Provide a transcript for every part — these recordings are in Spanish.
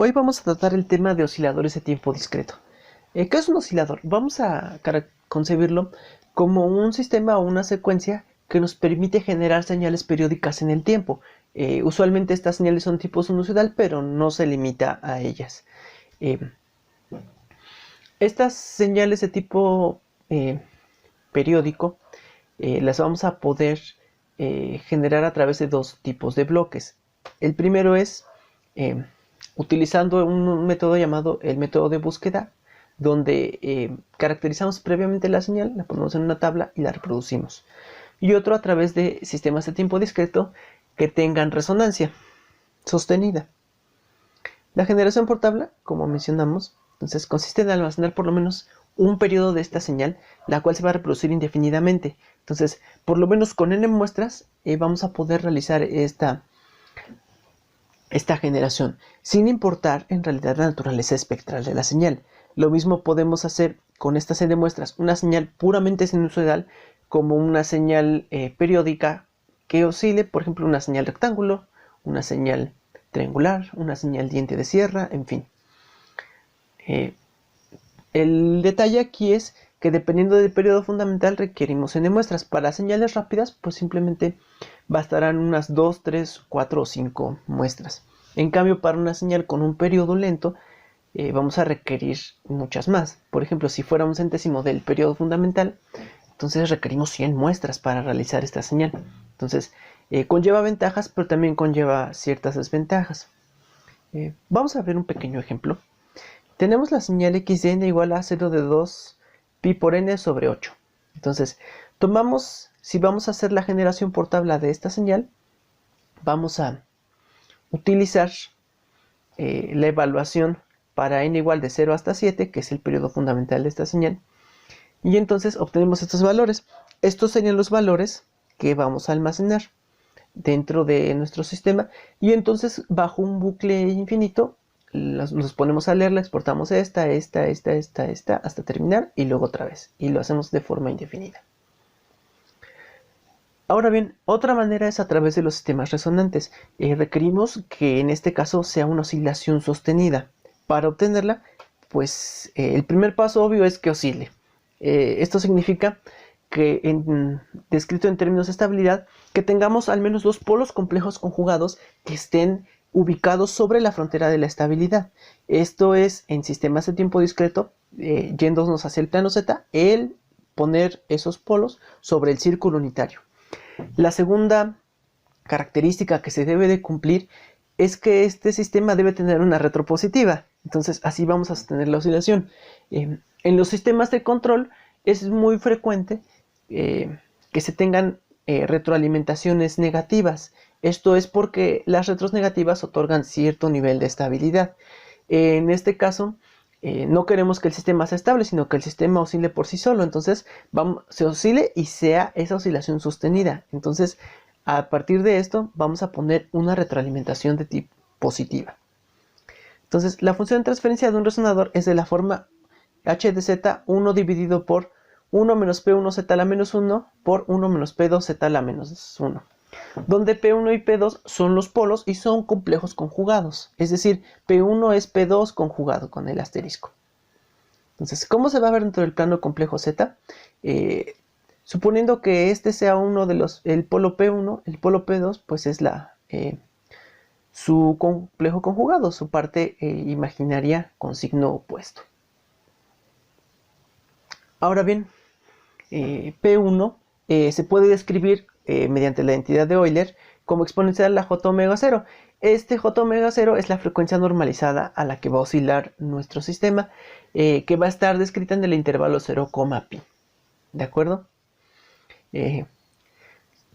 Hoy vamos a tratar el tema de osciladores de tiempo discreto. ¿Qué es un oscilador? Vamos a concebirlo como un sistema o una secuencia que nos permite generar señales periódicas en el tiempo. Usualmente estas señales son tipo sinusoidal, pero no se limita a ellas. Eh, Estas señales de tipo periódico las vamos a poder generar a través de dos tipos de bloques. El primero es utilizando un método llamado el método de búsqueda, donde caracterizamos previamente la señal, la ponemos en una tabla y la reproducimos. Y otro a través de sistemas de tiempo discreto que tengan resonancia sostenida. La generación por tabla, como mencionamos, entonces consiste en almacenar por lo menos un periodo de esta señal, la cual se va a reproducir indefinidamente. Entonces, por lo menos con n muestras vamos a poder realizar esta generación, sin importar en realidad la naturaleza espectral de la señal. Lo mismo podemos hacer con esta serie de muestras, una señal puramente sinusoidal, como una señal periódica que oscile, por ejemplo, una señal rectángulo, una señal triangular, una señal diente de sierra, en fin. El detalle aquí es que dependiendo del periodo fundamental requerimos n muestras. Para señales rápidas, pues simplemente bastarán unas 2, 3, 4 o 5 muestras. En cambio, para una señal con un periodo lento, vamos a requerir muchas más. Por ejemplo, si fuera un centésimo del periodo fundamental, entonces requerimos 100 muestras para realizar esta señal. Entonces, conlleva ventajas, pero también conlleva ciertas desventajas. Vamos a ver un pequeño ejemplo. Tenemos la señal x de n igual a 0 de 2 pi por n sobre 8. Entonces, si vamos a hacer la generación por tabla de esta señal, vamos a utilizar la evaluación para n igual de 0 hasta 7, que es el periodo fundamental de esta señal. Y entonces obtenemos estos valores. Estos serían los valores que vamos a almacenar dentro de nuestro sistema. Y entonces, bajo un bucle infinito, los ponemos a leer, la exportamos esta, hasta terminar y luego otra vez. Y lo hacemos de forma indefinida. Ahora bien, otra manera es a través de los sistemas resonantes. Requerimos que en este caso sea una oscilación sostenida. Para obtenerla, pues el primer paso obvio es que oscile. Esto significa que, descrito en términos de estabilidad, que tengamos al menos dos polos complejos conjugados que estén ubicados sobre la frontera de la estabilidad. Esto es, en sistemas de tiempo discreto, yéndonos hacia el plano Z, el poner esos polos sobre el círculo unitario. La segunda característica que se debe de cumplir es que este sistema debe tener una retropositiva. Entonces, así vamos a sostener la oscilación. En los sistemas de control es muy frecuente que se tengan retroalimentaciones negativas. Esto es porque las retros negativas otorgan cierto nivel de estabilidad. En este caso, no queremos que el sistema sea estable, sino que el sistema oscile por sí solo. Entonces, se oscile y sea esa oscilación sostenida. Entonces, a partir de esto, vamos a poner una retroalimentación de tipo positiva. Entonces, la función de transferencia de un resonador es de la forma h de z 1 dividido por 1 menos p1z a la menos 1 por 1 menos p2z a la menos 1. Donde P1 y P2 son los polos y son complejos conjugados. Es decir, P1 es P2 conjugado con el asterisco. Entonces, ¿cómo se va a ver dentro del plano complejo Z? Suponiendo que este sea uno de el polo P1, el polo P2, pues es su complejo conjugado, su parte imaginaria con signo opuesto. Ahora bien, P1 se puede describir mediante la identidad de Euler como exponencial a la J omega 0. Este J omega 0 es la frecuencia normalizada a la que va a oscilar nuestro sistema, que va a estar descrita en el intervalo 0, pi. ¿De acuerdo?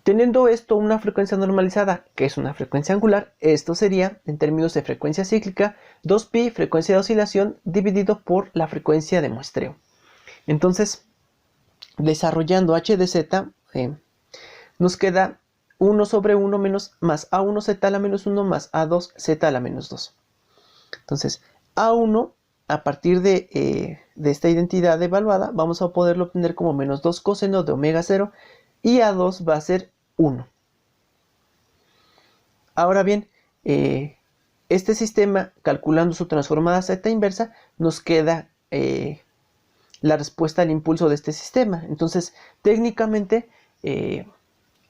Teniendo esto una frecuencia normalizada, que es una frecuencia angular, esto sería, en términos de frecuencia cíclica, 2pi frecuencia de oscilación dividido por la frecuencia de muestreo. Entonces, desarrollando h de z, nos queda 1 sobre 1 menos más a1z a la menos 1 más a2z a la menos 2. Entonces, a1, a partir de esta identidad evaluada, vamos a poderlo obtener como menos 2 coseno de omega 0 y a2 va a ser 1. Ahora bien, este sistema, calculando su transformada z inversa, nos queda la respuesta al impulso de este sistema. Entonces, técnicamente,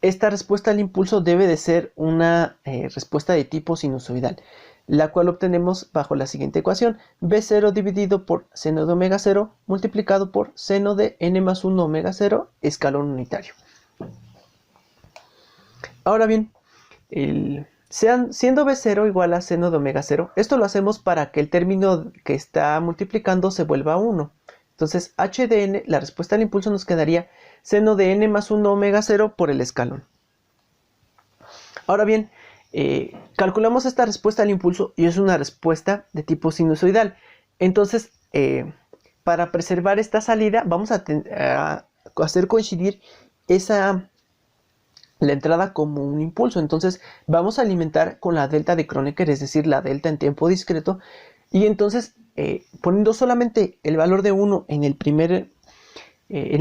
esta respuesta al impulso debe de ser una respuesta de tipo sinusoidal, la cual obtenemos bajo la siguiente ecuación: B0 dividido por seno de omega 0 multiplicado por seno de n más 1 omega 0 escalón unitario. Ahora bien, siendo B0 igual a seno de omega 0, esto lo hacemos para que el término que está multiplicando se vuelva 1. Entonces, h de n, la respuesta al impulso, nos quedaría seno de n más 1 omega 0 por el escalón. Ahora bien, calculamos esta respuesta al impulso y es una respuesta de tipo sinusoidal. Entonces, para preservar esta salida, vamos a hacer coincidir la entrada como un impulso. Entonces, vamos a alimentar con la delta de Kronecker, es decir, la delta en tiempo discreto. Y entonces, poniendo solamente el valor de 1 en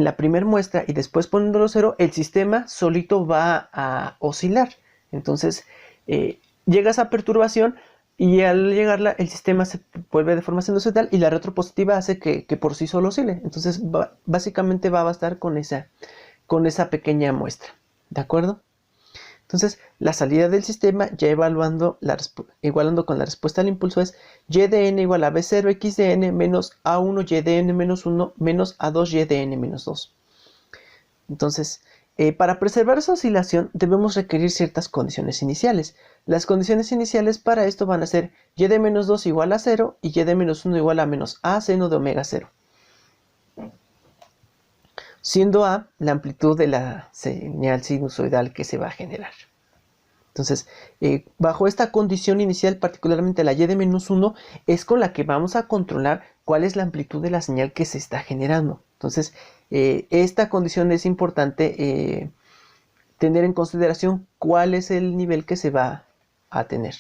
la primera muestra y después poniéndolo 0, el sistema solito va a oscilar. Entonces, llega esa perturbación y al llegarla, el sistema se vuelve de forma sinusoidal y la retropositiva hace que por sí solo oscile. Entonces, básicamente va a bastar con esa pequeña muestra. ¿De acuerdo? Entonces, la salida del sistema, ya igualando con la respuesta al impulso, es y de n igual a b0 x de n menos a1 y de n menos 1 menos a2 y de n menos 2. Entonces, para preservar esa oscilación debemos requerir ciertas condiciones iniciales. Las condiciones iniciales para esto van a ser y de menos 2 igual a 0 y y de menos 1 igual a menos a seno de omega 0. Siendo a la amplitud de la señal sinusoidal que se va a generar. Entonces, bajo esta condición inicial, particularmente la y de menos 1, es con la que vamos a controlar cuál es la amplitud de la señal que se está generando. Entonces, esta condición es importante tener en consideración cuál es el nivel que se va a tener.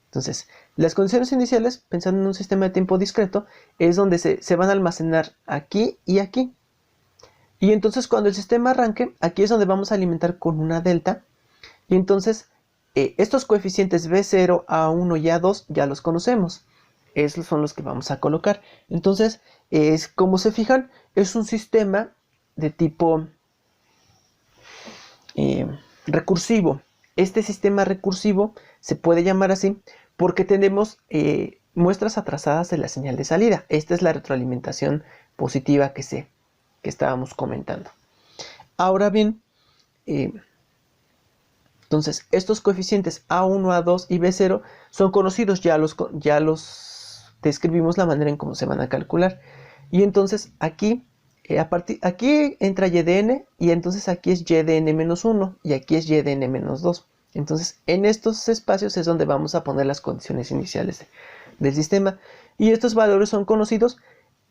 Entonces, las condiciones iniciales, pensando en un sistema de tiempo discreto, es donde se van a almacenar aquí y aquí. Y entonces cuando el sistema arranque, aquí es donde vamos a alimentar con una delta. Y entonces estos coeficientes B0, A1 y A2 ya los conocemos. Esos son los que vamos a colocar. Entonces, como se fijan, es un sistema de tipo recursivo. Este sistema recursivo se puede llamar así porque tenemos muestras atrasadas de la señal de salida. Esta es la retroalimentación positiva que estábamos comentando. Ahora bien, entonces estos coeficientes A1, A2 y B0 son conocidos, ya los describimos la manera en cómo se van a calcular. Y entonces aquí, aquí entra y de n y entonces aquí es y de n menos 1 y aquí es y de n menos 2. Entonces en estos espacios es donde vamos a poner las condiciones iniciales del sistema. Y estos valores son conocidos.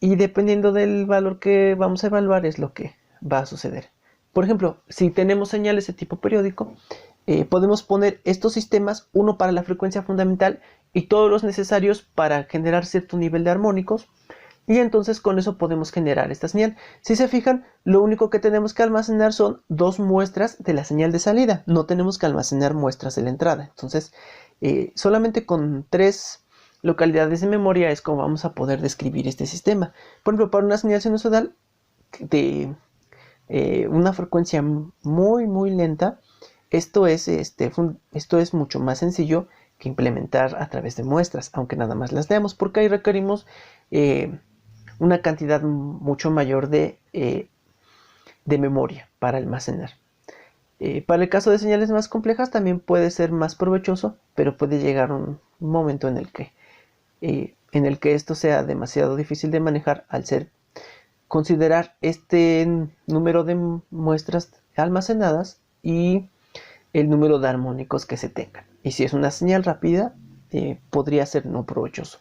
Y dependiendo del valor que vamos a evaluar es lo que va a suceder. Por ejemplo, si tenemos señales de tipo periódico, podemos poner estos sistemas, uno para la frecuencia fundamental y todos los necesarios para generar cierto nivel de armónicos. Y entonces con eso podemos generar esta señal. Si se fijan, lo único que tenemos que almacenar son 2 muestras de la señal de salida. No tenemos que almacenar muestras de la entrada. Entonces, solamente con 3 localidades de memoria es como vamos a poder describir este sistema. Por ejemplo, para una señal sinusoidal de una frecuencia muy muy lenta, esto es mucho más sencillo que implementar a través de muestras, aunque nada más las leamos, porque ahí requerimos una cantidad mucho mayor de memoria para almacenar. Para el caso de señales más complejas también puede ser más provechoso, pero puede llegar un momento en el que esto sea demasiado difícil de manejar al considerar este número de muestras almacenadas y el número de armónicos que se tengan. Y si es una señal rápida, podría ser no provechoso.